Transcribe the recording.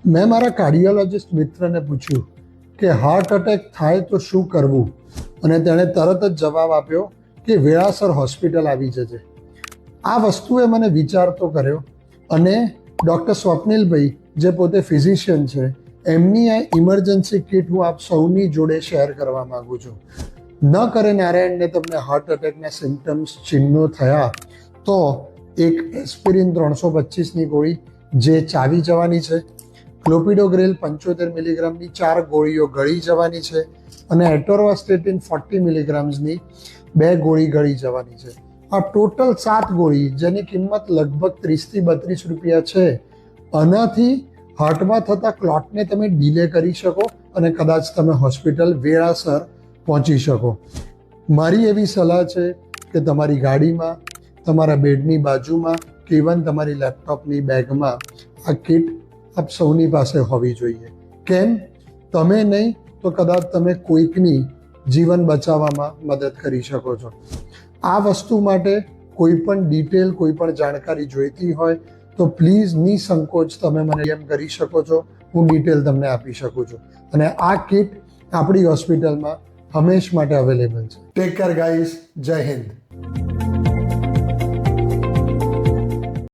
મેં મારા કાર્ડિયોલોજિસ્ટ મિત્રને પૂછ્યું કે હાર્ટ એટેક થાય તો શું કરવું, અને તેણે તરત જ જવાબ આપ્યો કે વેળાસર હોસ્પિટલ આવી જજે. આ વસ્તુએ મને વિચારતો કર્યો અને ડૉક્ટર સ્વપ્નિલભાઈ જે પોતે ફિઝિશિયન છે એમની આ ઇમરજન્સી કિટ હું આપ સૌની જોડે શેર કરવા માગું છું. ન કરે નારાયણને તમને હાર્ટ એટેકના સિમ્ટમ્સ ચિહ્નો થયા તો એક એસ્પિરિન 325ની ગોળી જે ચાવી જવાની છે, ક્લોપિડોગ્રેલ 75 મિલીગ્રામની 4 ગોળીઓ ગળી જવાની છે અને એટોરવાસ્ટેટિન 40 મિલીગ્રામ્સની 2 ગોળી ગળી જવાની છે. આ ટોટલ 7 ગોળી જેની કિંમત લગભગ 30 થી 32 રૂપિયા છે. આનાથી હાર્ટમાં થતા ક્લોટને તમે ડીલે કરી શકો અને કદાચ તમે હોસ્પિટલ વેળાસર પહોંચી શકો. મારી એવી સલાહ છે કે તમારી ગાડીમાં, તમારા બેડની બાજુમાં કે ઇવન તમારી લેપટોપની બેગમાં આ કિટ આપ સૌની પાસે હોવી જોઈએ. કેમ? તમે નહીં તો કદાચ તમે કોઈકની જીવન બચાવવામાં મદદ કરી શકો છો. આ વસ્તુ માટે કોઈ પણ ડિટેલ, કોઈ પણ જાણકારી જોઈતી હોય તો પ્લીઝ નિસંકોચ તમે મને DM કરી શકો છો. હું ડિટેલ તમને આપી શકું છું. અને આ કિટ આપણી હોસ્પિટલમાં હંમેશ માટે અવેલેબલ છે. Take care guys. જય હિન્દ.